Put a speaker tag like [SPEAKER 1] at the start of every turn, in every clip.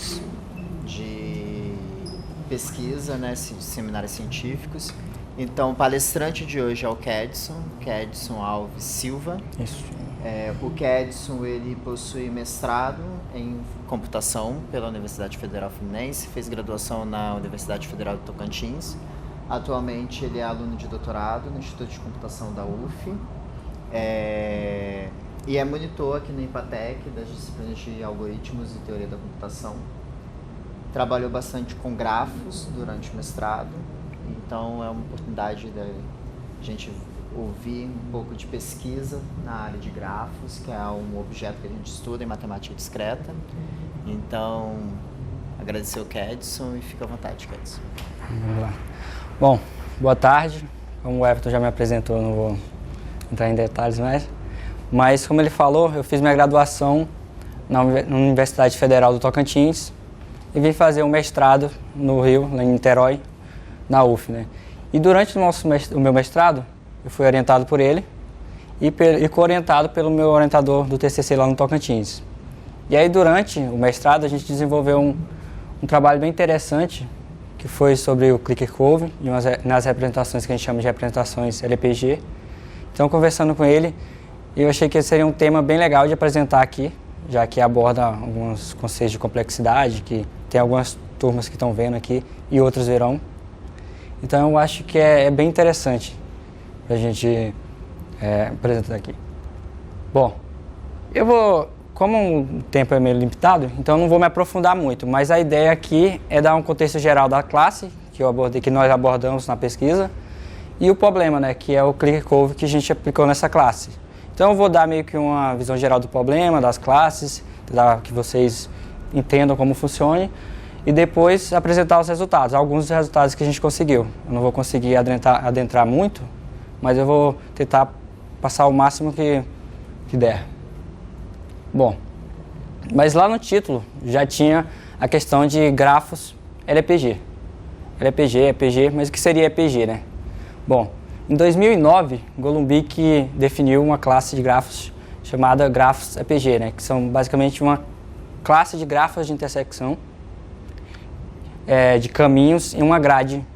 [SPEAKER 1] grupos de pesquisa, né, seminários científicos. Então, o palestrante de hoje é o Kedson Alves Silva.
[SPEAKER 2] Isso.
[SPEAKER 1] O Kedson, ele possui mestrado em computação pela Universidade Federal Fluminense, fez graduação na Universidade Federal do Tocantins. Atualmente, ele é aluno de doutorado no Instituto de Computação da UF. E é monitor aqui no IPATEC das disciplinas de algoritmos e teoria da computação. Trabalhou bastante com grafos durante o mestrado, então é uma oportunidade da gente ouvir um pouco de pesquisa na área de grafos, que é um objeto que a gente estuda em matemática discreta. Então, agradecer ao Kedson e fica à vontade, Kedson.
[SPEAKER 2] Vamos lá. Bom, boa tarde. Como o Everton já me apresentou, eu não vou entrar em detalhes mais. Mas, como ele falou, eu fiz minha graduação na Universidade Federal do Tocantins e vim fazer um mestrado no Rio, lá em Niterói, na UF, né? E durante o meu mestrado, eu fui orientado por ele e co-orientado pelo meu orientador do TCC lá no Tocantins. E aí, durante o mestrado, a gente desenvolveu um trabalho bem interessante, que foi sobre o clicker curve, nas representações que a gente chama de representações LPG. Então, conversando com ele, eu achei que esse seria um tema bem legal de apresentar aqui, já que aborda alguns conceitos de complexidade, que tem algumas turmas que estão vendo aqui e outras verão. Então, eu acho que é bem interessante para a gente apresentar aqui. Bom, como o tempo é meio limitado, então eu não vou me aprofundar muito, mas a ideia aqui é dar um contexto geral da classe, que nós abordamos na pesquisa, e o problema, né, que é o clicker curve que a gente aplicou nessa classe. Então eu vou dar meio que uma visão geral do problema, das classes, que vocês entendam como funciona, e depois apresentar os resultados, alguns dos resultados que a gente conseguiu. Eu não vou conseguir adentrar muito, mas eu vou tentar passar o máximo que der. Bom, mas lá no título já tinha a questão de grafos LPG. LPG, EPG, mas o que seria EPG, né? Bom, em 2009, Golumbik definiu uma classe de grafos chamada grafos EPG, né? Que são basicamente uma classe de grafos de intersecção de caminhos em uma grade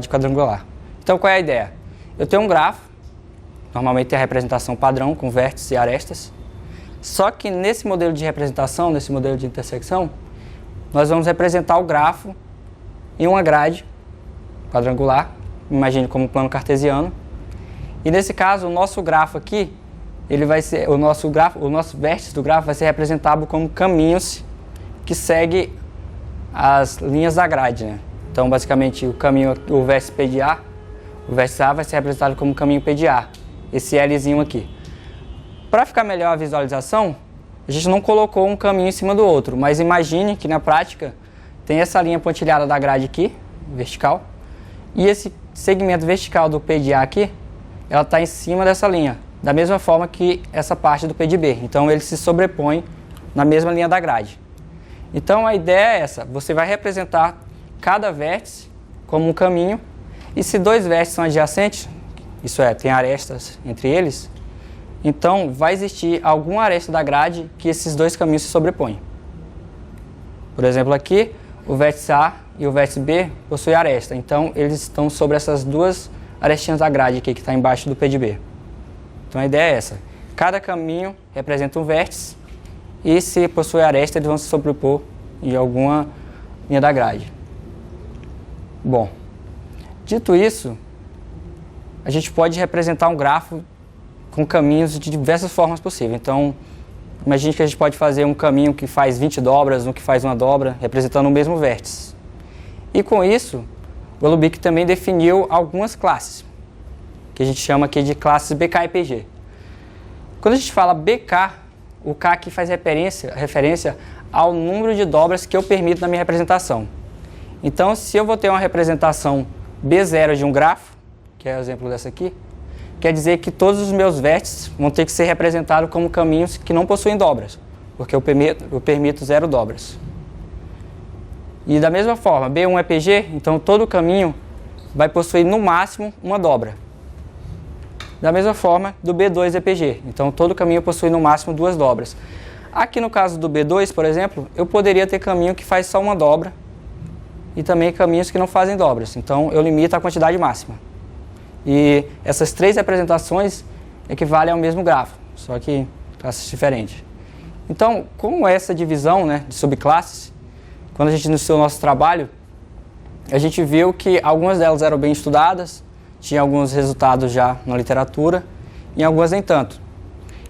[SPEAKER 2] quadrangular. Então, qual é a ideia? Eu tenho um grafo, normalmente tem a representação padrão com vértices e arestas, só que nesse modelo de representação, nesse modelo de intersecção, nós vamos representar o grafo em uma grade quadrangular, imagine como um plano cartesiano, e nesse caso o nosso grafo aqui, ele vai ser, o nosso vértice do grafo vai ser representado como caminhos que seguem as linhas da grade, né? Então, basicamente, o vértice P de A, o vértice A vai ser representado como caminho P de A, esse Lzinho aqui. Para ficar melhor a visualização, a gente não colocou um caminho em cima do outro, mas imagine que na prática tem essa linha pontilhada da grade aqui, vertical, e esse segmento vertical do P de A aqui, ela está em cima dessa linha, da mesma forma que essa parte do P de B. Então, ele se sobrepõe na mesma linha da grade. Então, a ideia é essa, você vai representar cada vértice como um caminho, e se dois vértices são adjacentes, isso é, tem arestas entre eles, então vai existir alguma aresta da grade que esses dois caminhos se sobrepõem. Por exemplo, aqui, o vértice A e o vértice B possuem aresta, então eles estão sobre essas duas arestinhas da grade aqui, que está embaixo do P de B. Então a ideia é essa, cada caminho representa um vértice, e se possui aresta, eles vão se sobrepor em alguma linha da grade. Bom, dito isso, a gente pode representar um grafo com caminhos de diversas formas possíveis. Então, imagine que a gente pode fazer um caminho que faz 20 dobras, um que faz uma dobra, representando o mesmo vértice. E com isso, o Golumbik também definiu algumas classes, que a gente chama aqui de classes BK e PG. Quando a gente fala BK, o K aqui faz referência ao número de dobras que eu permito na minha representação. Então, se eu vou ter uma representação B0 de um grafo, que é o exemplo dessa aqui, quer dizer que todos os meus vértices vão ter que ser representados como caminhos que não possuem dobras, porque eu permito 0 dobras. E da mesma forma, B1 é PG, então todo caminho vai possuir no máximo uma dobra. Da mesma forma, do B2 é PG, então todo caminho possui no máximo 2 dobras. Aqui no caso do B2, por exemplo, eu poderia ter caminho que faz só uma dobra e também caminhos que não fazem dobras. Então, eu limito a quantidade máxima. E essas 3 representações equivalem ao mesmo grafo, só que classes diferentes. Então, com essa divisão, né, de subclasses, quando a gente iniciou o nosso trabalho, a gente viu que algumas delas eram bem estudadas, tinha alguns resultados já na literatura, e algumas nem tanto.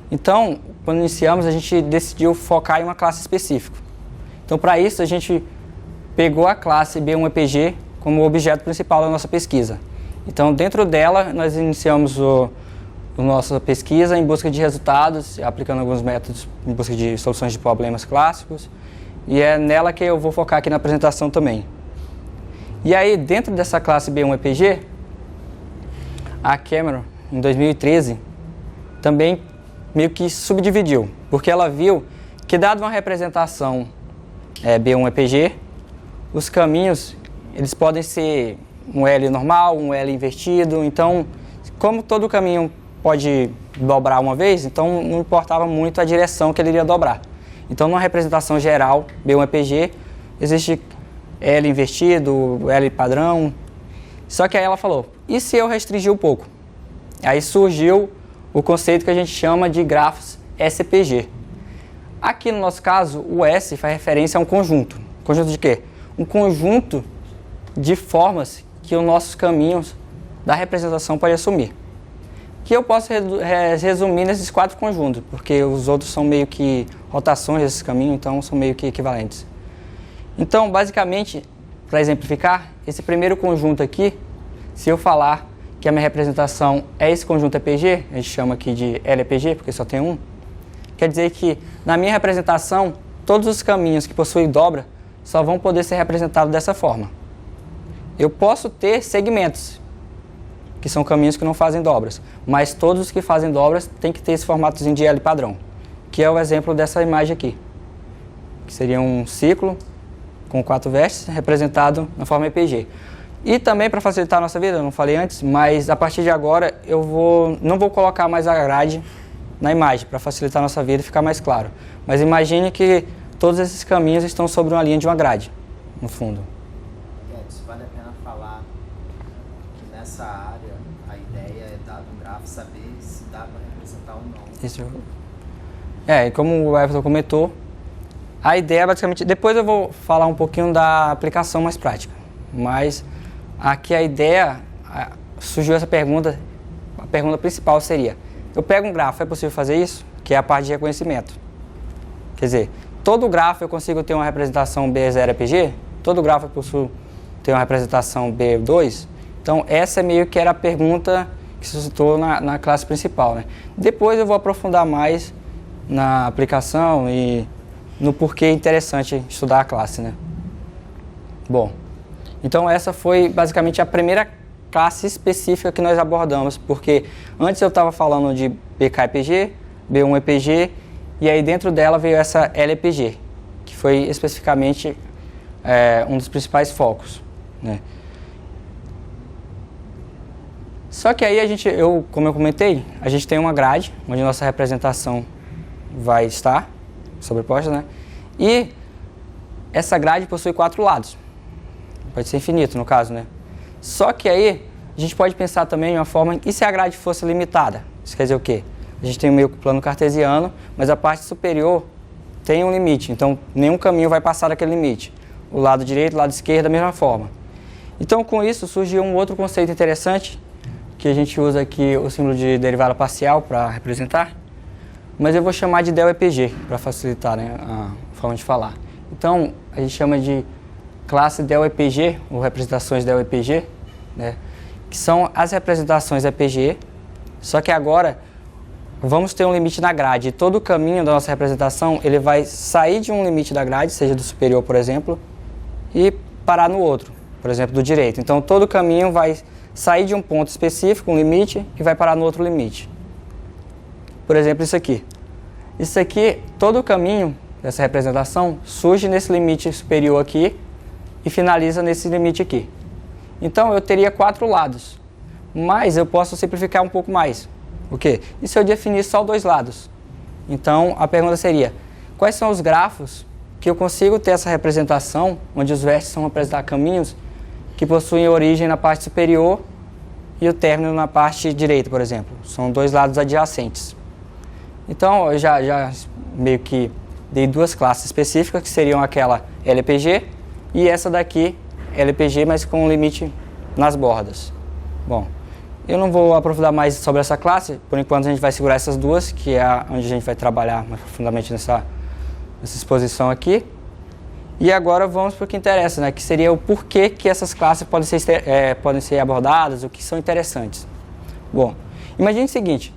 [SPEAKER 2] Então, quando iniciamos, a gente decidiu focar em uma classe específica. Então, para isso, a gente pegou a classe B1EPG como objeto principal da nossa pesquisa. Então, dentro dela, nós iniciamos a nossa pesquisa em busca de resultados, aplicando alguns métodos em busca de soluções de problemas clássicos, e é nela que eu vou focar aqui na apresentação também. E aí, dentro dessa classe B1EPG, a Cameron, em 2013, também meio que subdividiu, porque ela viu que, dado uma representação B1EPG, os caminhos eles podem ser um L normal, um L invertido. Então, como todo caminho pode dobrar uma vez, então não importava muito a direção que ele iria dobrar. Então, numa representação geral B1EPG, existe L invertido, L padrão. Só que aí ela falou, e se eu restringir um pouco? Aí surgiu o conceito que a gente chama de grafos SPG. Aqui no nosso caso, o S faz referência a um conjunto. Conjunto de quê? Um conjunto de formas que os nossos caminhos da representação podem assumir. Que eu posso resumir nesses 4 conjuntos, porque os outros são meio que rotações desses caminhos, então são meio que equivalentes. Então, basicamente, para exemplificar, esse primeiro conjunto aqui, se eu falar que a minha representação é esse conjunto EPG, a gente chama aqui de LEPG, porque só tem um, quer dizer que na minha representação, todos os caminhos que possuem dobra só vão poder ser representados dessa forma. Eu posso ter segmentos, que são caminhos que não fazem dobras, mas todos os que fazem dobras têm que ter esse formatozinho de L padrão, que é o exemplo dessa imagem aqui, que seria um ciclo com 4 vértices representado na forma EPG. E também, para facilitar a nossa vida, eu não falei antes, mas a partir de agora eu não vou colocar mais a grade na imagem, para facilitar a nossa vida e ficar mais claro. Mas imagine que todos esses caminhos estão sobre uma linha de uma grade, no fundo.
[SPEAKER 1] Edson, vale a pena falar que nessa área a ideia é, dado um grafo, saber se dá para representar ou não.
[SPEAKER 2] Isso. E como o Everton comentou, a ideia é basicamente... Depois eu vou falar um pouquinho da aplicação mais prática, mas aqui a ideia, surgiu essa pergunta, a pergunta principal seria, eu pego um grafo, é possível fazer isso? Que é a parte de reconhecimento. Quer dizer, todo grafo eu consigo ter uma representação B0EPG? Todo grafo eu posso ter uma representação B2? Então, essa meio que era a pergunta que se suscitou na classe principal, né? Depois eu vou aprofundar mais na aplicação e no porquê é interessante estudar a classe, né? Bom, então essa foi basicamente a primeira classe específica que nós abordamos, porque antes eu estava falando de BKEPG, B1EPG, e aí dentro dela veio essa LEPG, que foi especificamente um dos principais focos, né? Só que aí como eu comentei, a gente tem uma grade, onde nossa representação vai estar sobreposta, né? E essa grade possui 4 lados. Pode ser infinito, no caso, né? Só que aí, a gente pode pensar também em uma forma, e se a grade fosse limitada? Isso quer dizer o quê? A gente tem meio que o plano cartesiano, mas a parte superior tem um limite, então nenhum caminho vai passar daquele limite. O lado direito, o lado esquerdo, da mesma forma. Então, com isso, surgiu um outro conceito interessante, que a gente usa aqui o símbolo de derivada parcial para representar, mas eu vou chamar de DEL-EPG, para facilitar, né, a forma de falar. Então, a gente chama de classe DEL-EPG, ou representações DEL-EPG, né, que são as representações EPG, só que agora vamos ter um limite na grade. Todo o caminho da nossa representação ele vai sair de um limite da grade, seja do superior, por exemplo, e parar no outro, por exemplo, do direito. Então, todo o caminho vai sair de um ponto específico, um limite, e vai parar no outro limite. Por exemplo, isso aqui. Isso aqui, todo o caminho dessa representação surge nesse limite superior aqui e finaliza nesse limite aqui. Então, eu teria 4 lados, mas eu posso simplificar um pouco mais. O quê? E se eu definir só 2 lados? Então, a pergunta seria, quais são os grafos que eu consigo ter essa representação, onde os vértices vão representar caminhos que possuem origem na parte superior e o término na parte direita, por exemplo. São dois lados adjacentes. Então, eu já meio que dei duas classes específicas, que seriam aquela LPG e essa daqui, LPG, mas com um limite nas bordas. Bom, eu não vou aprofundar mais sobre essa classe, por enquanto a gente vai segurar essas duas, que é onde a gente vai trabalhar mais profundamente nessa exposição aqui. E agora vamos para o que interessa, né? Que seria o porquê que essas classes podem ser abordadas, o que são interessantes. Bom, imagine o seguinte,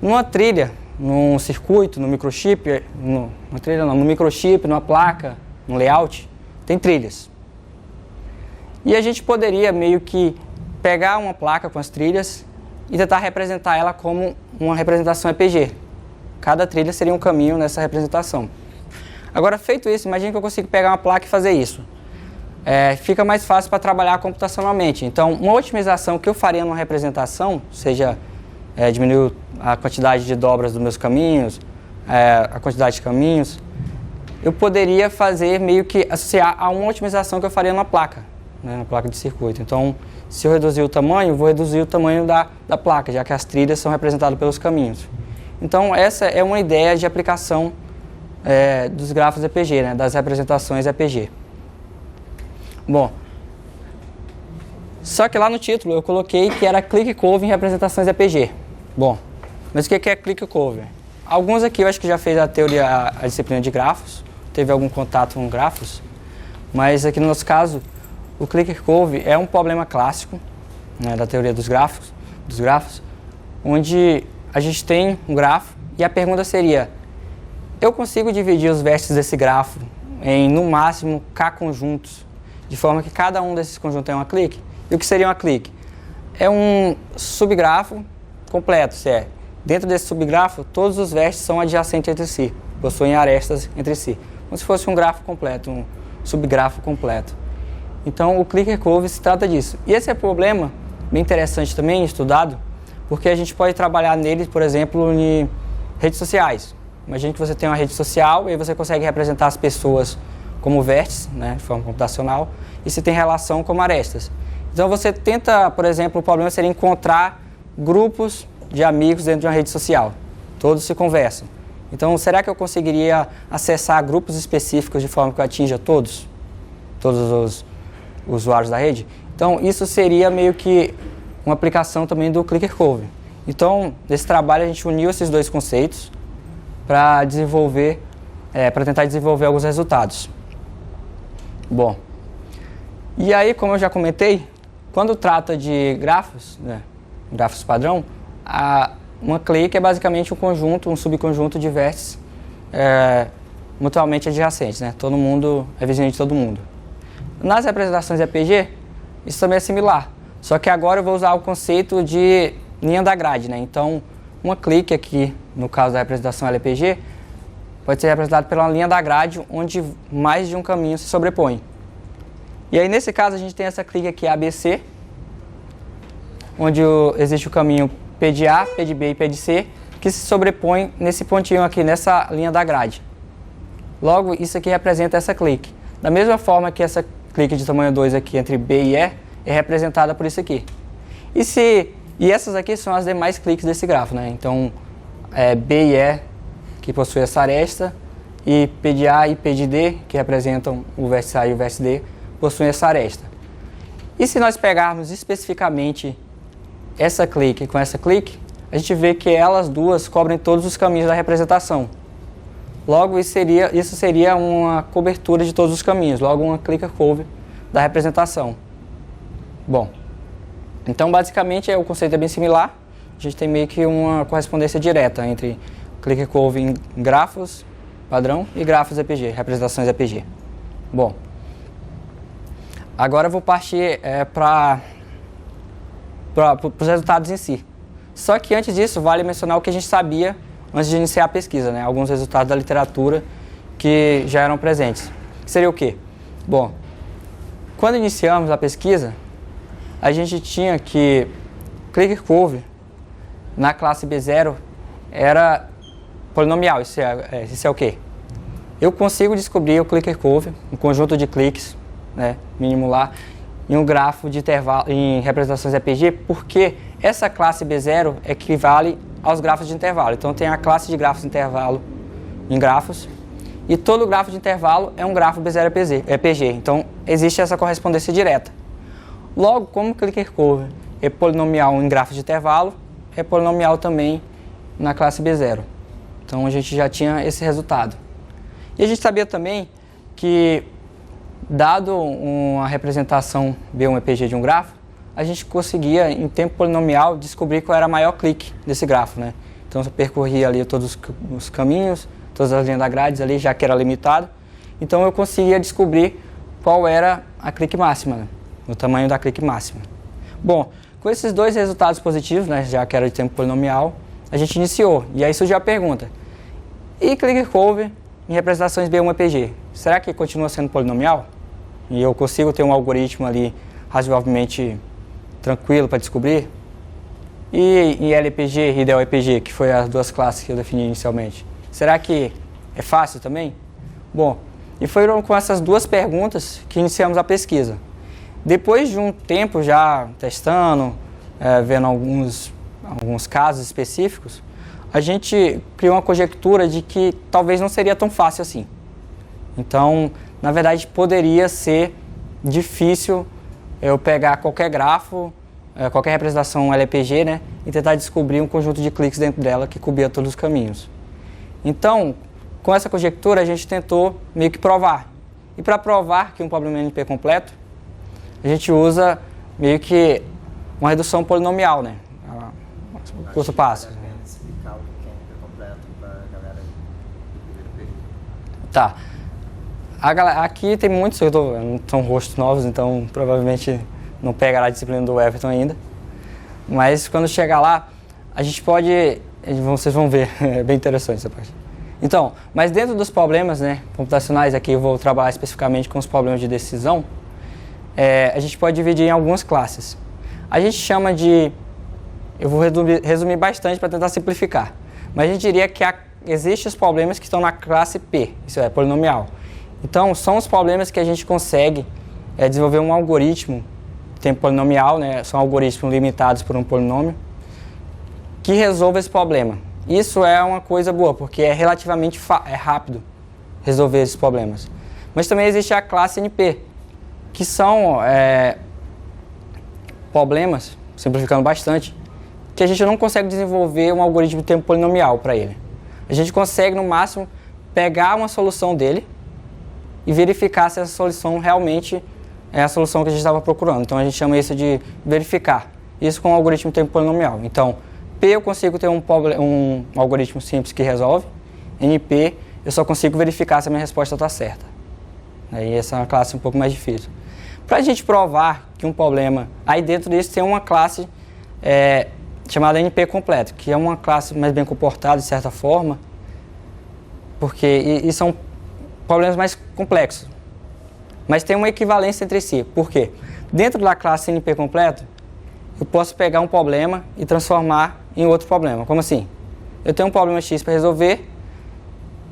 [SPEAKER 2] numa trilha, num circuito, no microchip, no microchip, numa placa, no layout, tem trilhas. E a gente poderia meio que pegar uma placa com as trilhas e tentar representar ela como uma representação EPG. Cada trilha seria um caminho nessa representação. Agora, feito isso, imagine que eu consigo pegar uma placa e fazer isso. Fica mais fácil para trabalhar computacionalmente. Então, uma otimização que eu faria numa representação, seja diminuir a quantidade de dobras dos meus caminhos, a quantidade de caminhos, eu poderia fazer meio que associar a uma otimização que eu faria na placa, né, na placa de circuito. Então, se eu reduzir o tamanho, eu vou reduzir o tamanho da placa, já que as trilhas são representadas pelos caminhos. Então, essa é uma ideia de aplicação dos grafos EPG, né, das representações EPG. Bom, só que lá no título eu coloquei que era click curve em representações EPG. Bom, mas o que é click curve? Alguns aqui eu acho que já fez a disciplina de grafos, teve algum contato com grafos, mas aqui no nosso caso, o click curve é um problema clássico, né, da teoria dos grafos, onde a gente tem um grafo e a pergunta seria: eu consigo dividir os vértices desse grafo em, no máximo, K conjuntos, de forma que cada um desses conjuntos é uma clique? E o que seria uma clique? É um subgrafo completo, dentro desse subgrafo, todos os vértices são adjacentes entre si, possuem arestas entre si, como se fosse um grafo completo, um subgrafo completo. Então, o clicker curve se trata disso. E esse é um problema bem interessante também, estudado, porque a gente pode trabalhar nele, por exemplo, em redes sociais. Imagine que você tem uma rede social e aí você consegue representar as pessoas como vértices, né, de forma computacional, e você tem relação como arestas. Então você tenta, por exemplo, o problema seria encontrar grupos de amigos dentro de uma rede social. Todos se conversam. Então, será que eu conseguiria acessar grupos específicos de forma que eu atinja todos os usuários da rede? Então, isso seria meio que uma aplicação também do clicker curve. Então, nesse trabalho a gente uniu esses dois conceitos para tentar desenvolver alguns resultados. Bom, e aí, como eu já comentei, quando trata de grafos, né, grafos padrão, uma clique é basicamente um conjunto, um subconjunto de vértices mutuamente adjacentes, né? Todo mundo é vizinho de todo mundo. Nas representações EPG, isso também é similar, só que agora eu vou usar o conceito de linha da grade, né? Então, uma clique aqui, no caso da representação LPG, pode ser representada pela linha da grade, onde mais de um caminho se sobrepõe. E aí, nesse caso, a gente tem essa clique aqui ABC, onde existe o caminho P de A, P de B e P de C, que se sobrepõe nesse pontinho aqui, nessa linha da grade. Logo, isso aqui representa essa clique. Da mesma forma que essa clique de tamanho 2 aqui, entre B e E, é representada por isso aqui. E essas aqui são as demais cliques desse grafo, né? Então, B e E, que possui essa aresta, e P de A e P de D, que representam o vértice A e o vértice D, possuem essa aresta. E se nós pegarmos especificamente essa clique com essa clique, a gente vê que elas duas cobrem todos os caminhos da representação. Logo, isso seria uma cobertura de todos os caminhos, logo uma clicker curve da representação. Bom, então basicamente o conceito é bem similar, a gente tem meio que uma correspondência direta entre clicker curve em grafos padrão e grafos EPG, representações EPG. Bom, agora eu vou partir para os resultados em si. Só que antes disso, vale mencionar o que a gente sabia antes de iniciar a pesquisa, né? Alguns resultados da literatura que já eram presentes. Seria o quê? Bom, quando iniciamos a pesquisa, a gente tinha que clicker curve na classe B0 era polinomial. Isso é o quê? eu consigo descobrir o clicker curve, um conjunto de cliques, né, mínimo lá, em um grafo de intervalo, em representações EPG, porque essa classe B0 equivale aos grafos de intervalo. Então tem a classe de grafos de intervalo em grafos, e todo grafo de intervalo é um grafo B0 EPG. Então existe essa correspondência direta. Logo, como o clicker curve é polinomial em grafos de intervalo, é polinomial também na classe B0. Então a gente já tinha esse resultado. E a gente sabia também que, dado uma representação B1 EPG de um grafo, a gente conseguia, em tempo polinomial, descobrir qual era o maior clique desse grafo, né? Então eu percorria ali todos os caminhos, todas as linhas da grade ali, já que era limitado. Então eu conseguia descobrir qual era a clique máxima, né? O tamanho da clique máxima. Bom, com esses dois resultados positivos, né, já que era de tempo polinomial, a gente iniciou. E aí surgiu a pergunta: e clicker curve em representações B1 EPG? Será que continua sendo polinomial? E eu consigo ter um algoritmo ali razoavelmente tranquilo para descobrir? E em LPG e DLEPG, que foi as duas classes que eu defini inicialmente, será que é fácil também? Bom, e foram com essas duas perguntas que iniciamos a pesquisa. Depois de um tempo já testando, vendo alguns casos específicos, a gente criou uma conjectura de que talvez não seria tão fácil assim. Então, na verdade, poderia ser difícil eu pegar qualquer grafo, qualquer representação LPG, né, e tentar descobrir um conjunto de cliques dentro dela que cobria todos os caminhos. Então, com essa conjectura, a gente tentou meio que provar. E para provar que um problema é NP completo, a gente usa meio que uma redução polinomial, né? Curto passo.
[SPEAKER 1] Explicar o que é NP completo para a galera do primeiro período.
[SPEAKER 2] Tá. Aqui tem muitos, são rostos novos, então provavelmente não pegará a disciplina do Everton ainda. Mas quando chegar lá, a gente pode... Vocês vão ver, é bem interessante essa parte. Então, mas dentro dos problemas, né, computacionais, aqui eu vou trabalhar especificamente com os problemas de decisão, a gente pode dividir em algumas classes. A gente chama de... Eu vou resumir bastante para tentar simplificar. Mas a gente diria que existem os problemas que estão na classe P, isso é, polinomial. Então, são os problemas que a gente consegue desenvolver um algoritmo, tempo polinomial, né, são algoritmos limitados por um polinômio, que resolva esse problema. Isso é uma coisa boa, porque é relativamente rápido resolver esses problemas. Mas também existe a classe NP, que são problemas, simplificando bastante, que a gente não consegue desenvolver um algoritmo de tempo polinomial para ele. A gente consegue, no máximo, pegar uma solução dele e verificar se essa solução realmente é a solução que a gente estava procurando. Então a gente chama isso de verificar. Isso com um algoritmo de tempo polinomial. Então, P eu consigo ter um algoritmo simples que resolve. NP eu só consigo verificar se a minha resposta está certa. Aí essa é uma classe um pouco mais difícil. Para a gente provar que um problema... Aí dentro disso tem uma classe chamada NP completo, que é uma classe mais bem comportada, de certa forma, porque e são problemas mais complexos. Mas tem uma equivalência entre si. Por quê? Dentro da classe NP completo, eu posso pegar um problema e transformar em outro problema. Como assim? Eu tenho um problema X para resolver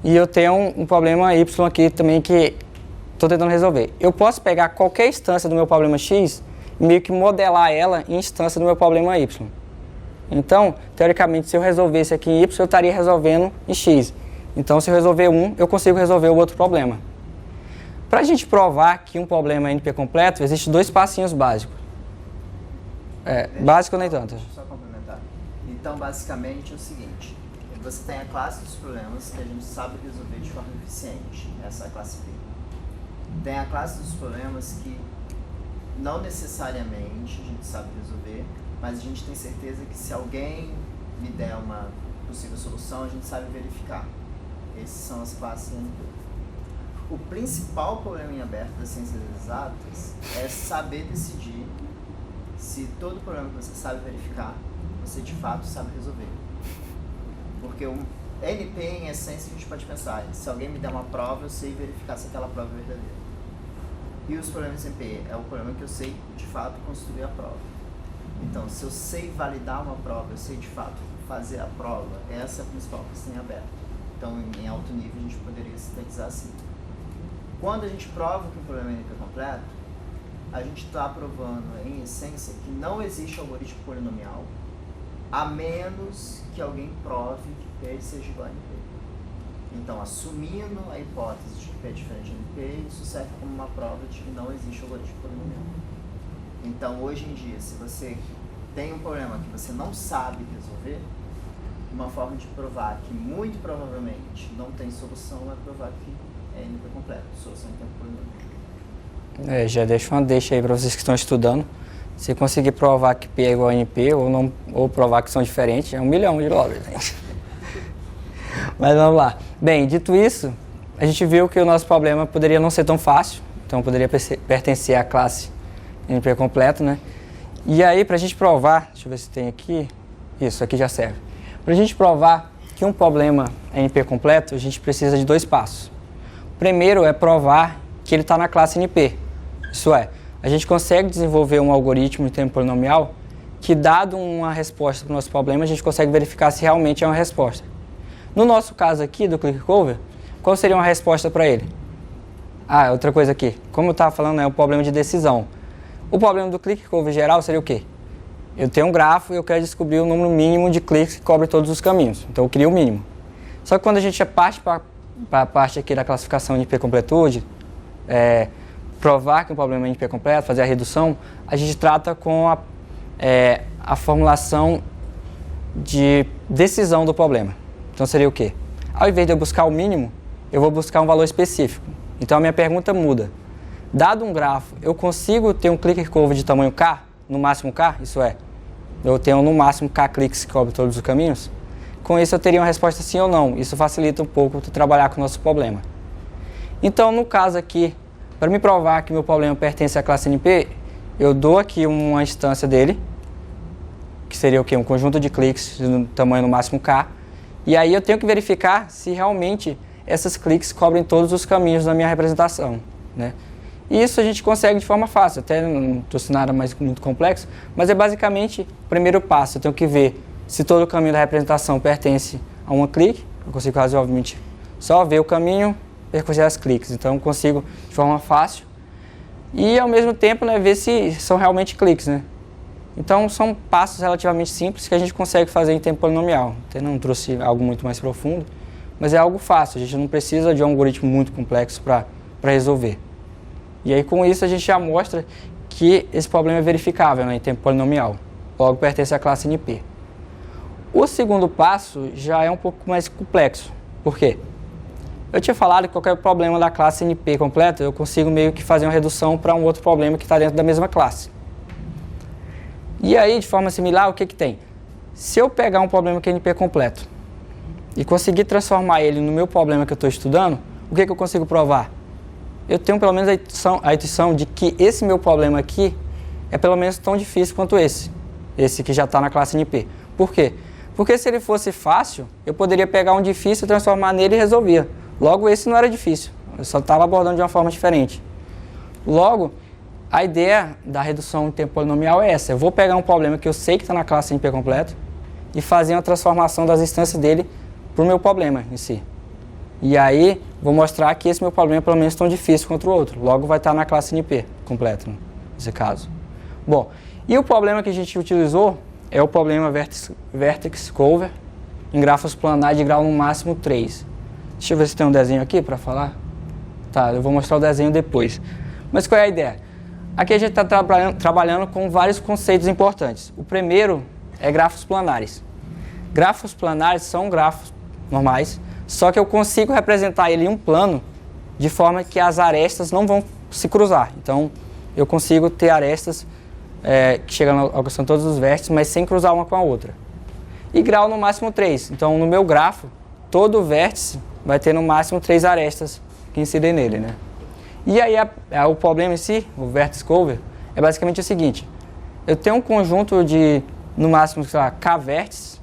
[SPEAKER 2] e eu tenho um problema Y aqui também que estou tentando resolver. Eu posso pegar qualquer instância do meu problema X e meio que modelar ela em instância do meu problema Y. Então, teoricamente, se eu resolvesse aqui em Y, eu estaria resolvendo em X. Então, se eu resolver um, eu consigo resolver o outro problema. Para a gente provar que um problema é NP completo, existem dois passinhos básicos. Básico nem tanto.
[SPEAKER 1] Deixa eu só complementar. Então, basicamente, é o seguinte. Você tem a classe dos problemas que a gente sabe resolver de forma eficiente. Essa é a classe P. Tem a classe dos problemas que não necessariamente a gente sabe resolver, mas a gente tem certeza que se alguém me der uma possível solução, a gente sabe verificar. Essas são as classes NP. O principal problema em aberto das ciências exatas é saber decidir se todo problema que você sabe verificar, você de fato sabe resolver. Porque o NP, em essência, a gente pode pensar, se alguém me der uma prova, eu sei verificar se aquela prova é verdadeira. E os problemas NP é o problema que eu sei de fato construir a prova. Então, se eu sei validar uma prova, eu sei de fato fazer a prova, essa é a principal questão em aberto. Então, em alto nível, a gente poderia sintetizar assim. Quando a gente prova que o problema é NP completo, a gente está provando, em essência, que não existe algoritmo polinomial, a menos que alguém prove que P seja igual a NP. Então, assumindo a hipótese de que P é diferente de NP, isso serve como uma prova de que não existe algoritmo polinomial. Então, hoje em dia, se você tem um problema que você não sabe resolver, uma forma de provar que muito provavelmente não tem solução é provar que é NP completo, solução em tempo polinomial.
[SPEAKER 2] Já deixo uma deixa aí para vocês que estão estudando. Se conseguir provar que P é igual a NP ou provar que são diferentes, é $1 milhão de dólares. Mas vamos lá. Bem, dito isso, a gente viu que o nosso problema poderia não ser tão fácil, então poderia pertencer à classe NP completo, né? E aí, para a gente provar, deixa eu ver se tem aqui, isso aqui já serve. Para a gente provar que um problema é NP completo, a gente precisa de 2 passos. O primeiro é provar que ele está na classe NP. Isso é, a gente consegue desenvolver um algoritmo de tempo polinomial que, dado uma resposta para o nosso problema, a gente consegue verificar se realmente é uma resposta. No nosso caso aqui, do ClickCover, qual seria uma resposta para ele? Outra coisa aqui. Como eu estava falando, é um problema de decisão. O problema do ClickCover geral seria o quê? Eu tenho um grafo e eu quero descobrir o número mínimo de cliques que cobre todos os caminhos. Então eu crio o mínimo. Só que quando a gente parte para a parte aqui da classificação de NP completude, provar que um problema é NP completo, fazer a redução, a gente trata com a formulação de decisão do problema. Então seria o quê? Ao invés de eu buscar o mínimo, eu vou buscar um valor específico. Então a minha pergunta muda. Dado um grafo, eu consigo ter um clicker cover de tamanho K, no máximo K? Isso é, eu tenho no máximo K cliques que cobrem todos os caminhos? Com isso eu teria uma resposta sim ou não. Isso facilita um pouco trabalhar com o nosso problema. Então no caso aqui, para me provar que meu problema pertence à classe NP, eu dou aqui uma instância dele, que seria o quê? Um conjunto de cliques no tamanho no máximo K. E aí eu tenho que verificar se realmente essas cliques cobrem todos os caminhos da minha representação, né? E isso a gente consegue de forma fácil, até não trouxe nada mais muito complexo, mas é basicamente o primeiro passo. Eu tenho que ver se todo o caminho da representação pertence a uma clique. Eu consigo razoavelmente só ver o caminho, percorrer as cliques. Então eu consigo de forma fácil e ao mesmo tempo, né, ver se são realmente cliques, né? Então são passos relativamente simples que a gente consegue fazer em tempo polinomial. Até não trouxe algo muito mais profundo, mas é algo fácil. A gente não precisa de um algoritmo muito complexo para resolver. E aí com isso a gente já mostra que esse problema é verificável, né, em tempo polinomial. Logo pertence à classe NP. O segundo passo já é um pouco mais complexo. Por quê? Eu tinha falado que qualquer problema da classe NP completa, eu consigo meio que fazer uma redução para um outro problema que está dentro da mesma classe. E aí, de forma similar, o que tem? Se eu pegar um problema que é NP completo e conseguir transformar ele no meu problema que eu estou estudando, o que eu consigo provar? Eu tenho pelo menos a intuição de que esse meu problema aqui é pelo menos tão difícil quanto esse que já está na classe NP. Por quê? Porque se ele fosse fácil, eu poderia pegar um difícil, transformar nele e resolver. Logo, esse não era difícil, eu só estava abordando de uma forma diferente. Logo, a ideia da redução em tempo polinomial é essa. Eu vou pegar um problema que eu sei que está na classe NP completo e fazer uma transformação das instâncias dele para o meu problema em si. E aí, vou mostrar que esse meu problema é pelo menos tão difícil quanto o outro. Logo, vai estar na classe NP completo, nesse caso. Bom, e o problema que a gente utilizou é o problema Vertex Cover em grafos planares de grau no máximo 3. Deixa eu ver se tem um desenho aqui para falar. Tá, eu vou mostrar o desenho depois. Mas qual é a ideia? Aqui a gente está trabalhando com vários conceitos importantes. O primeiro é grafos planares. Grafos planares são grafos normais, só que eu consigo representar ele em um plano de forma que as arestas não vão se cruzar. Então, eu consigo ter arestas que chegam alcançando todos os vértices, mas sem cruzar uma com a outra. E grau no máximo 3. Então, no meu grafo, todo vértice vai ter no máximo 3 arestas que incidem nele, né? E aí, o problema em si, o Vertex Cover, é basicamente o seguinte. Eu tenho um conjunto de, no máximo, sei lá, K vértices,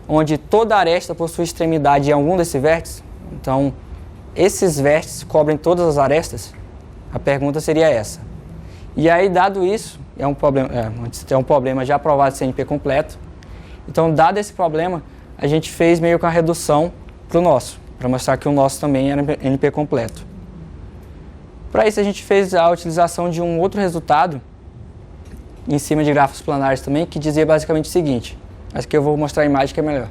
[SPEAKER 2] onde toda aresta possui extremidade em algum desses vértices. Então, esses vértices cobrem todas as arestas? A pergunta seria essa. E aí, dado isso, é um problema já aprovado de CNP completo. Então, dado esse problema, a gente fez meio que uma redução para o nosso. para mostrar que o nosso também era NP completo. Para isso a gente fez a utilização de um outro resultado em cima de grafos planares também, que dizia basicamente o seguinte, acho que eu vou mostrar a imagem que é melhor.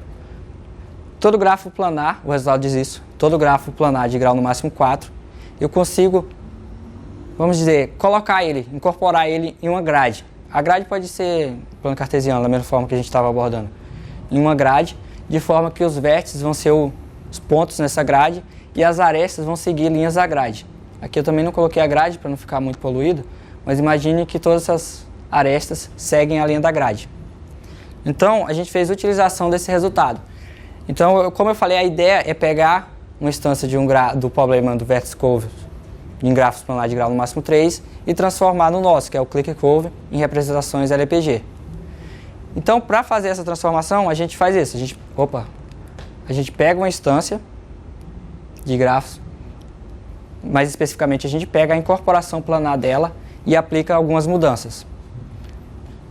[SPEAKER 2] Todo grafo planar, o resultado diz isso, todo grafo planar de grau no máximo 4, eu consigo, vamos dizer, colocar ele, incorporar ele em uma grade. A grade pode ser plano cartesiano, da mesma forma que a gente estava abordando, em uma grade, de forma que os vértices vão ser os pontos nessa grade e as arestas vão seguir linhas da grade. Aqui eu também não coloquei a grade para não ficar muito poluído, mas imagine que todas essas arestas seguem a linha da grade. Então, a gente fez a utilização desse resultado. Então, como eu falei, a ideia é pegar uma instância de do problema do vértice curve em grafos planares de grau no máximo 3 e transformar no nosso, que é o clicker curve, em representações LPG. Então, para fazer essa transformação, a gente faz isso. A gente pega uma instância de grafos, mais especificamente a gente pega a incorporação planar dela e aplica algumas mudanças.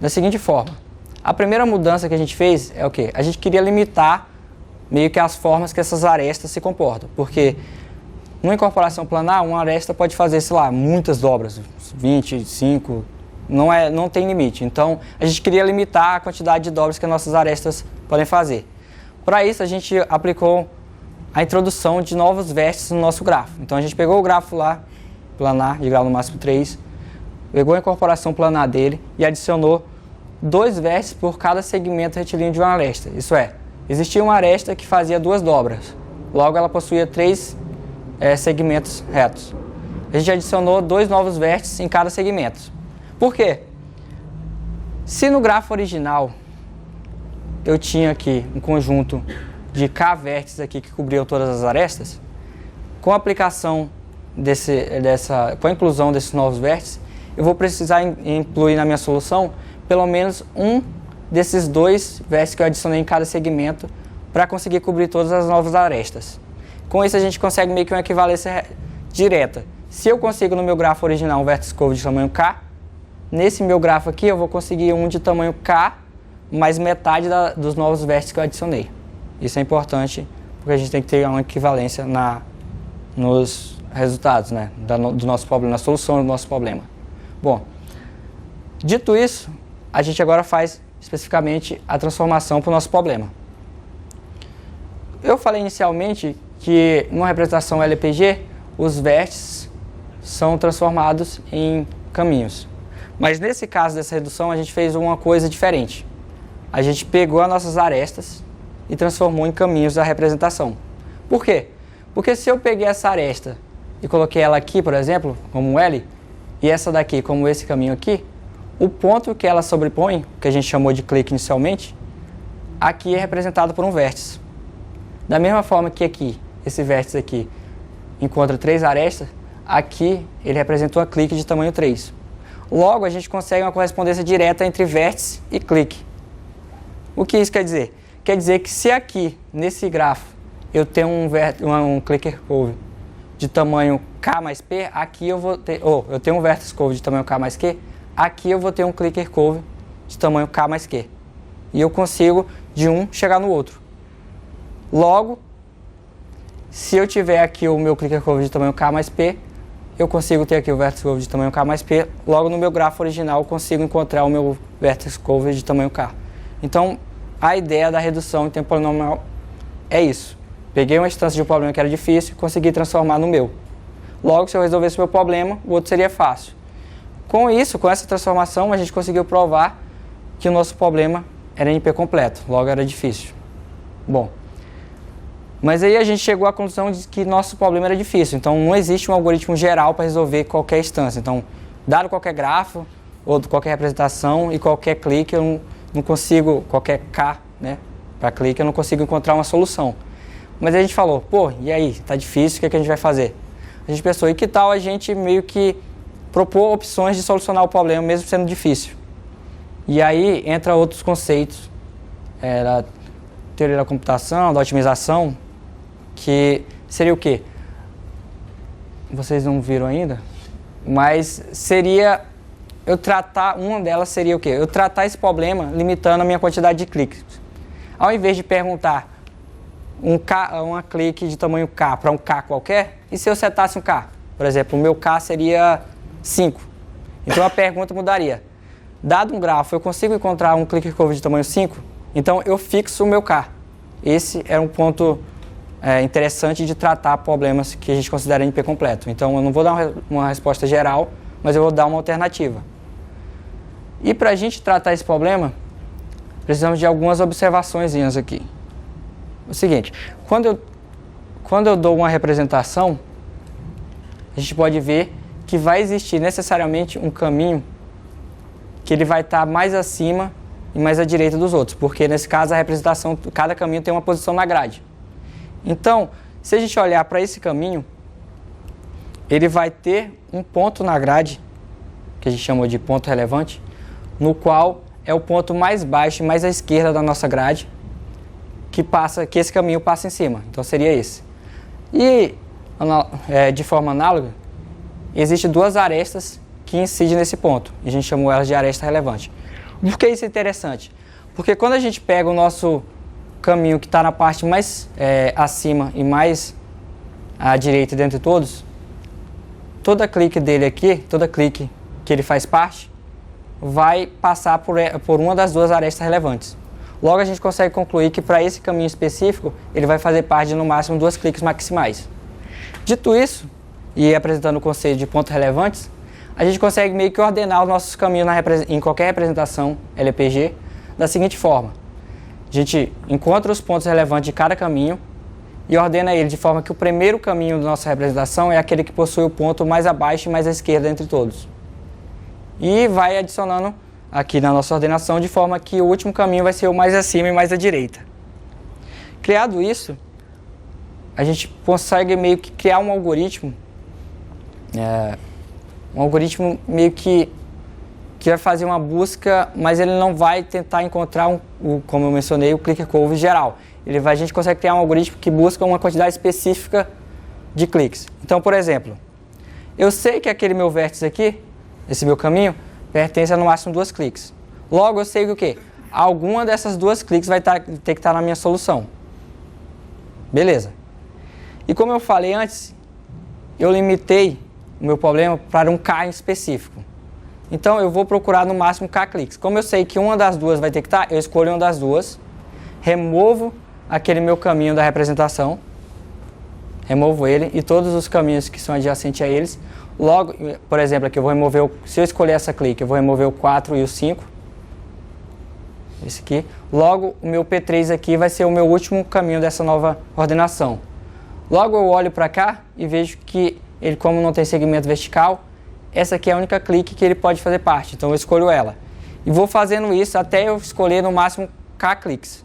[SPEAKER 2] Da seguinte forma, a primeira mudança que a gente fez é o quê? A gente queria limitar meio que as formas que essas arestas se comportam, porque numa incorporação planar, uma aresta pode fazer, sei lá, muitas dobras, 25, não tem limite. Então, a gente queria limitar a quantidade de dobras que as nossas arestas podem fazer. Para isso, a gente aplicou a introdução de novos vértices no nosso grafo. Então, a gente pegou o grafo lá, planar, de grau no máximo 3, pegou a incorporação planar dele e adicionou 2 vértices por cada segmento retilíneo de uma aresta. Isso é, existia uma aresta que fazia 2 dobras, logo ela possuía 3 segmentos retos. A gente adicionou 2 novos vértices em cada segmento. Por quê? Se no grafo original eu tinha aqui um conjunto de K vértices aqui que cobriam todas as arestas, com a aplicação com a inclusão desses novos vértices, eu vou precisar incluir na minha solução pelo menos um desses 2 vértices que eu adicionei em cada segmento para conseguir cobrir todas as novas arestas. Com isso a gente consegue meio que uma equivalência direta. Se eu consigo no meu grafo original um vértice curve de tamanho K, nesse meu grafo aqui eu vou conseguir um de tamanho K mais metade dos novos vértices que eu adicionei. Isso é importante porque a gente tem que ter uma equivalência nos resultados, né, do nosso problema, na solução do nosso problema. Bom, dito isso, a gente agora faz especificamente a transformação para o nosso problema. Eu falei inicialmente que numa representação LPG, os vértices são transformados em caminhos. Mas nesse caso dessa redução, a gente fez uma coisa diferente. A gente pegou as nossas arestas e transformou em caminhos da representação. Por quê? Porque se eu peguei essa aresta e coloquei ela aqui, por exemplo, como um L, e essa daqui como esse caminho aqui, o ponto que ela sobrepõe, que a gente chamou de clique inicialmente, aqui é representado por um vértice. Da mesma forma que aqui, esse vértice aqui, encontra 3 arestas, aqui ele representa uma clique de tamanho 3. Logo, a gente consegue uma correspondência direta entre vértice e clique. O que isso quer dizer? Quer dizer que se aqui, nesse grafo, eu tenho um clicker curve de tamanho K mais P, aqui eu vou ter, eu tenho um vértice curve de tamanho K mais Q, aqui eu vou ter um clicker curve de tamanho K mais Q. E eu consigo de um chegar no outro. Logo, se eu tiver aqui o meu clicker curve de tamanho K mais P, eu consigo ter aqui o vértice curve de tamanho K mais P, logo no meu grafo original eu consigo encontrar o meu vértice curve de tamanho K. Então, a ideia da redução em tempo polinomial é isso. Peguei uma instância de um problema que era difícil e consegui transformar no meu. Logo, se eu resolvesse o meu problema, o outro seria fácil. Com isso, com essa transformação, a gente conseguiu provar que o nosso problema era NP completo, logo era difícil. Bom, mas aí a gente chegou à conclusão de que nosso problema era difícil, então não existe um algoritmo geral para resolver qualquer instância. Então, dado qualquer grafo, ou qualquer representação e qualquer clique, eu não consigo, qualquer K, né, para clique, eu não consigo encontrar uma solução. Mas aí a gente falou, pô, e aí, tá difícil, o que é que a gente vai fazer? A gente pensou, e que tal a gente meio que propor opções de solucionar o problema, mesmo sendo difícil? E aí entra outros conceitos, da teoria da computação, da otimização, que seria o quê? Vocês não viram ainda? Mas seria, uma delas seria o quê? Eu tratar esse problema limitando a minha quantidade de cliques. Ao invés de perguntar uma clique de tamanho K para um K qualquer, e se eu setasse um K? Por exemplo, o meu K seria 5. Então a pergunta mudaria. Dado um grafo, eu consigo encontrar um clique curve de tamanho 5? Então eu fixo o meu K. Esse é um ponto interessante de tratar problemas que a gente considera NP completo. Então eu não vou dar uma resposta geral, mas eu vou dar uma alternativa. E para a gente tratar esse problema, precisamos de algumas observações aqui. O seguinte, quando eu dou uma representação, a gente pode ver que vai existir necessariamente um caminho que ele vai estar mais acima e mais à direita dos outros, porque nesse caso a representação, cada caminho tem uma posição na grade. Então, se a gente olhar para esse caminho, ele vai ter um ponto na grade, que a gente chamou de ponto relevante, no qual é o ponto mais baixo e mais à esquerda da nossa grade, que esse caminho passa em cima. Então seria esse. E de forma análoga, existem duas arestas que incidem nesse ponto. E a gente chamou elas de aresta relevante. Por que isso é interessante? Porque quando a gente pega o nosso caminho que está na parte mais acima e mais à direita dentre todos, toda clique dele aqui, toda clique que ele faz parte, vai passar por uma das duas arestas relevantes. Logo a gente consegue concluir que para esse caminho específico, ele vai fazer parte de no máximo 2 cliques maximais. Dito isso, e apresentando o conceito de pontos relevantes, a gente consegue meio que ordenar os nossos caminhos em qualquer representação LPG da seguinte forma. A gente encontra os pontos relevantes de cada caminho e ordena ele de forma que o primeiro caminho da nossa representação é aquele que possui o ponto mais abaixo e mais à esquerda entre todos. E vai adicionando aqui na nossa ordenação de forma que o último caminho vai ser o mais acima e mais à direita. Criado isso, a gente consegue meio que criar um algoritmo meio que vai fazer uma busca, mas ele não vai tentar encontrar, como eu mencionei, o clicker curve geral. A gente consegue criar um algoritmo que busca uma quantidade específica de cliques. Então, por exemplo, eu sei que aquele meu vértice aqui, esse meu caminho, pertence a no máximo 2 cliques. Logo, eu sei que o quê? Alguma dessas 2 cliques vai ter que estar na minha solução. Beleza. E como eu falei antes, eu limitei o meu problema para um K em específico. Então, eu vou procurar no máximo K cliques. Como eu sei que uma das duas vai ter que estar, eu escolho uma das duas, removo aquele meu caminho da representação, removo ele e todos os caminhos que são adjacentes a eles. Logo, por exemplo, aqui eu vou remover, se eu escolher essa clique, eu vou remover o 4 e o 5. Esse aqui. Logo, o meu P3 aqui vai ser o meu último caminho dessa nova ordenação. Logo, eu olho para cá e vejo que ele, como não tem segmento vertical, essa aqui é a única clique que ele pode fazer parte. Então, eu escolho ela. E vou fazendo isso até eu escolher no máximo K cliques.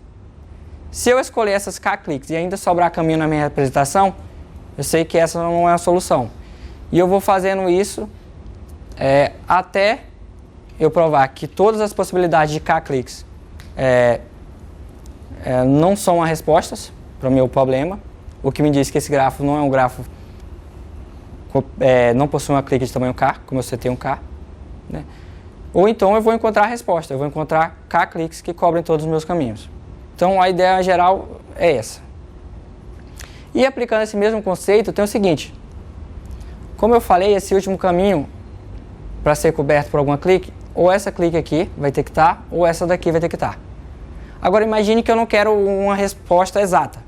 [SPEAKER 2] Se eu escolher essas K cliques e ainda sobrar caminho na minha representação, eu sei que essa não é a solução. E eu vou fazendo isso até eu provar que todas as possibilidades de K cliques não são as respostas para o meu problema, o que me diz que esse grafo não é um grafo, não possui uma clique de tamanho K, como eu setei um K, né? Ou então eu vou encontrar a resposta, eu vou encontrar K cliques que cobrem todos os meus caminhos. Então a ideia geral é essa. E aplicando esse mesmo conceito, tem o seguinte. Como eu falei, esse último caminho, para ser coberto por alguma clique, ou essa clique aqui vai ter que estar, ou essa daqui vai ter que estar. Agora imagine que eu não quero uma resposta exata.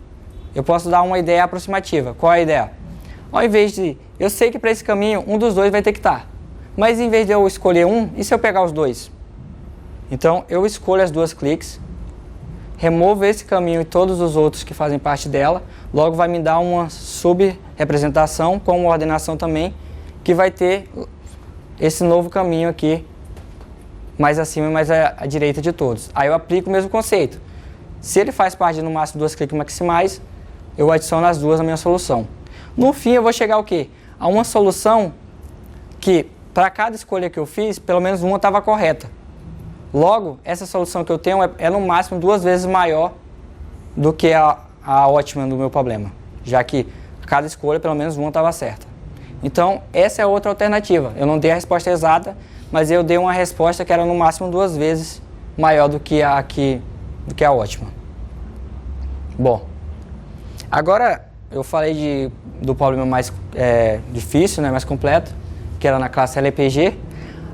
[SPEAKER 2] Eu posso dar uma ideia aproximativa. Qual é a ideia? Ao invés de... Eu sei que para esse caminho, um dos dois vai ter que estar. Mas em vez de eu escolher um, e se eu pegar os dois? Então, eu escolho as 2 cliques, removo esse caminho e todos os outros que fazem parte dela, logo vai me dar uma sub-representação com uma ordenação também, que vai ter esse novo caminho aqui, mais acima e mais à direita de todos. Aí eu aplico o mesmo conceito. Se ele faz parte de no máximo 2 cliques maximais, eu adiciono as duas na minha solução. No fim eu vou chegar ao quê? A uma solução que, para cada escolha que eu fiz, pelo menos uma estava correta. Logo, essa solução que eu tenho é no máximo 2 vezes maior do que a ótima do meu problema, já que cada escolha, pelo menos uma estava certa. Então, essa é outra alternativa. Eu não dei a resposta exata, mas eu dei uma resposta que era no máximo 2 vezes maior do que a ótima. Bom, Agora, eu falei do problema mais difícil, né, mais completo, que era na classe LPG.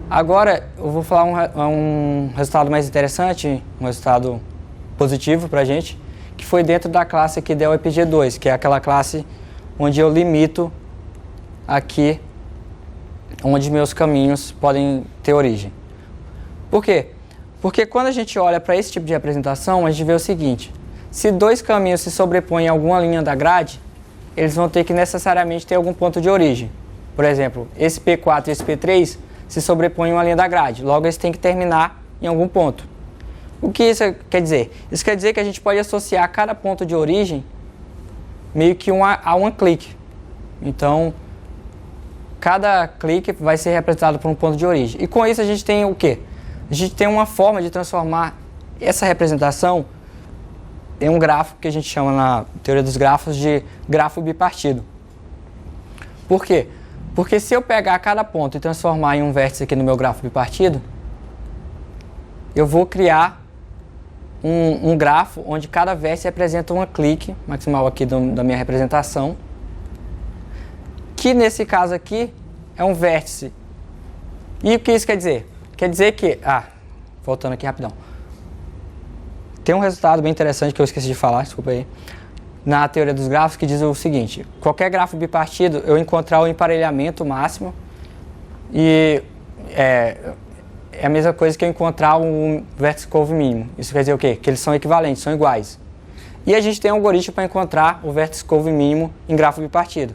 [SPEAKER 2] Agora, eu vou falar um resultado mais interessante, um resultado positivo para a gente, que foi dentro da classe aqui da LPG2, que é aquela classe onde eu limito aqui onde meus caminhos podem ter origem. Por quê? Porque quando a gente olha para esse tipo de representação, a gente vê o seguinte: se dois caminhos se sobrepõem em alguma linha da grade, eles vão ter que necessariamente ter algum ponto de origem. Por exemplo, esse P4 e esse P3 se sobrepõem em uma linha da grade, logo eles têm que terminar em algum ponto. O que isso quer dizer? Isso quer dizer que a gente pode associar cada ponto de origem meio que a um clique. Então, cada clique vai ser representado por um ponto de origem. E com isso a gente tem o quê? A gente tem uma forma de transformar essa representação em um gráfico que a gente chama na teoria dos grafos de grafo bipartido. Por quê? Porque se eu pegar cada ponto e transformar em um vértice aqui no meu grafo bipartido, eu vou criar um grafo onde cada vértice representa uma clique maximal aqui da minha representação, que nesse caso aqui é um vértice. E o que isso quer dizer? Quer dizer que, voltando aqui rapidão, tem um resultado bem interessante que eu esqueci de falar, desculpa aí, na teoria dos grafos, que diz o seguinte: qualquer grafo bipartido, eu encontrar o emparelhamento máximo, e é a mesma coisa que eu encontrar um vértice curvo mínimo. Isso quer dizer o quê? Que eles são equivalentes, são iguais. E a gente tem um algoritmo para encontrar o vértice curvo mínimo em grafo bipartido.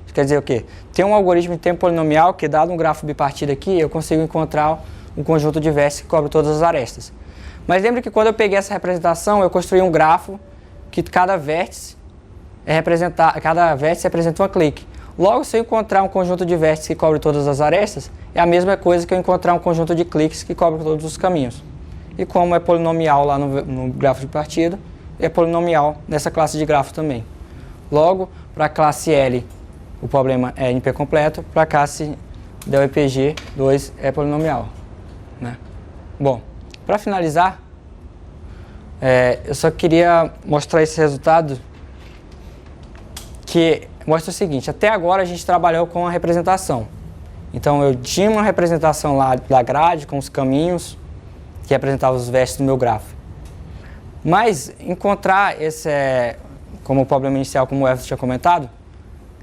[SPEAKER 2] Isso quer dizer o quê? Tem um algoritmo de tempo polinomial que, dado um grafo bipartido aqui, eu consigo encontrar um conjunto de vértices que cobre todas as arestas. Mas lembre que quando eu peguei essa representação, eu construí um grafo que cada vértice representa uma clique. Logo, se eu encontrar um conjunto de vértices que cobre todas as arestas, é a mesma coisa que eu encontrar um conjunto de cliques que cobre todos os caminhos. E como é polinomial lá no grafo de partido, é polinomial nessa classe de grafo também. Logo, para a classe L, o problema é NP completo, para a classe del EPG2 é polinomial, né? Bom, para finalizar, eu só queria mostrar esse resultado que mostra o seguinte: até agora a gente trabalhou com a representação. Então eu tinha uma representação lá da grade com os caminhos que representavam os vértices do meu grafo. Mas encontrar esse, como o problema inicial, como o Everton tinha comentado,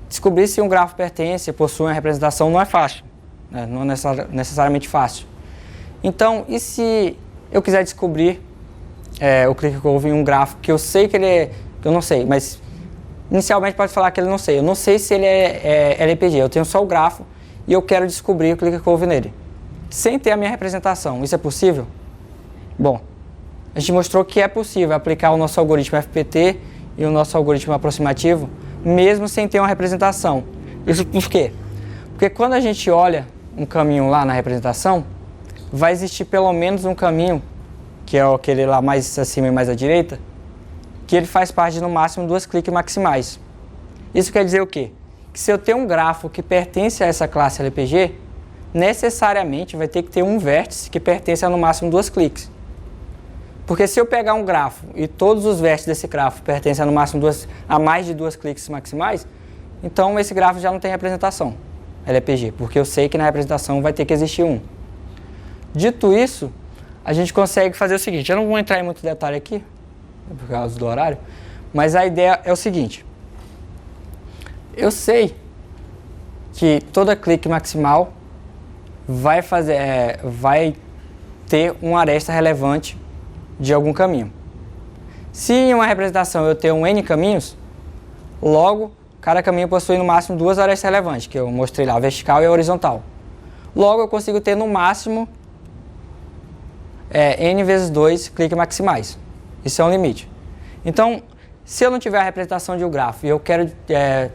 [SPEAKER 2] descobrir se um grafo pertence e possui uma representação não é fácil, né? Não é necessariamente fácil. Então, e se eu quiser descobrir o clique curve em um grafo que eu sei que ele é, eu não sei, mas inicialmente pode falar que ele não sei. Eu não sei se ele é LPG, eu tenho só o grafo e eu quero descobrir o clique curve nele, sem ter a minha representação. Isso é possível? Bom, a gente mostrou que é possível aplicar o nosso algoritmo FPT e o nosso algoritmo aproximativo, mesmo sem ter uma representação. Isso por quê? Porque quando a gente olha um caminho lá na representação, vai existir pelo menos um caminho, que é aquele lá mais acima e mais à direita, que ele faz parte de no máximo 2 cliques maximais. Isso quer dizer o quê? Que se eu tenho um grafo que pertence a essa classe LPG, necessariamente vai ter que ter um vértice que pertence a no máximo 2 cliques. Porque se eu pegar um grafo e todos os vértices desse grafo pertencem a no máximo a mais de 2 cliques maximais, então esse grafo já não tem representação LPG, porque eu sei que na representação vai ter que existir um. Dito isso, a gente consegue fazer o seguinte: eu não vou entrar em muito detalhe aqui, por causa do horário, mas a ideia é o seguinte: eu sei que toda clique maximal vai ter uma aresta relevante de algum caminho. Se em uma representação eu tenho N caminhos, logo cada caminho possui no máximo 2 arestas relevantes, que eu mostrei lá, a vertical e a horizontal. Logo eu consigo ter no máximo N vezes 2 cliques maximais. Isso é um limite. Então, se eu não tiver a representação de um grafo e eu quero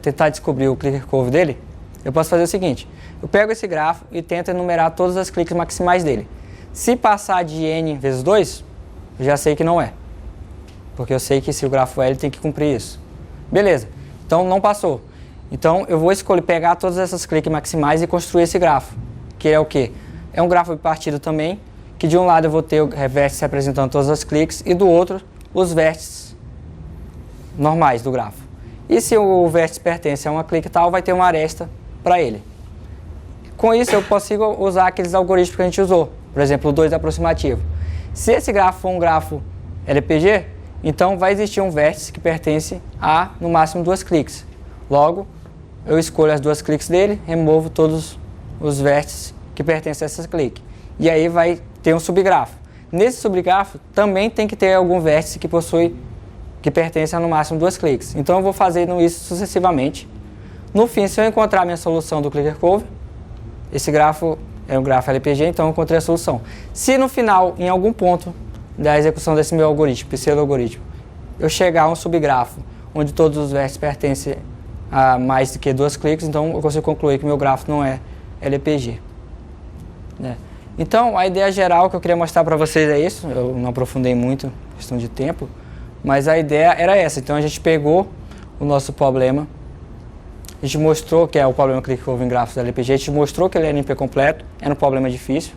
[SPEAKER 2] tentar descobrir o clique curve dele, eu posso fazer o seguinte: eu pego esse grafo e tento enumerar todas as cliques maximais dele. Se passar de N vezes 2, eu já sei que não é. Porque eu sei que se o grafo L tem que cumprir isso. Beleza. Então não passou. Então eu vou pegar todas essas cliques maximais e construir esse grafo. Que é o quê? É um grafo bipartido também, que de um lado eu vou ter o vértice representando todas as cliques e do outro os vértices normais do grafo. E se o vértice pertence a uma clique tal, vai ter uma aresta para ele. Com isso, eu consigo usar aqueles algoritmos que a gente usou. Por exemplo, o 2 aproximativo. Se esse grafo for um grafo LPG, então vai existir um vértice que pertence a, no máximo, 2 cliques. Logo, eu escolho as 2 cliques dele, removo todos os vértices que pertencem a essa clique. E aí vai ter um subgrafo. Nesse subgrafo, também tem que ter algum vértice que pertence a, no máximo, 2 cliques. Então, eu vou fazendo isso sucessivamente. No fim, se eu encontrar a minha solução do Clicker Cover, esse grafo é um grafo LPG, então eu encontrei a solução. Se no final, em algum ponto da execução desse meu algoritmo, pseudo-algoritmo, eu chegar a um subgrafo onde todos os vértices pertencem a mais do que 2 cliques, então eu consigo concluir que meu grafo não é LPG. Né? Então, a ideia geral que eu queria mostrar para vocês é isso. Eu não aprofundei muito, questão de tempo, mas a ideia era essa. Então, a gente pegou o nosso problema, a gente mostrou que é o problema Clicker Cover em grafos da LPG, a gente mostrou que ele era NP completo, era um problema difícil,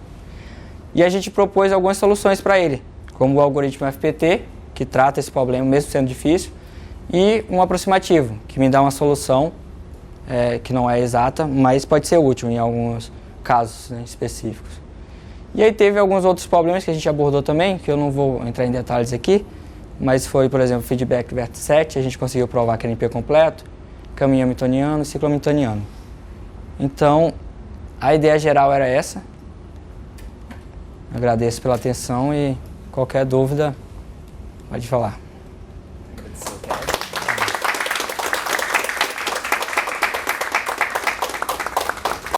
[SPEAKER 2] e a gente propôs algumas soluções para ele, como o algoritmo FPT, que trata esse problema, mesmo sendo difícil, e um aproximativo, que me dá uma solução que não é exata, mas pode ser útil em alguns casos, né, específicos. E aí teve alguns outros problemas que a gente abordou também, que eu não vou entrar em detalhes aqui, mas foi, por exemplo, feedback vértice 7, a gente conseguiu provar que era NP completo, caminho hamiltoniano e ciclo hamiltoniano. Então, a ideia geral era essa. Agradeço pela atenção e qualquer dúvida, pode falar.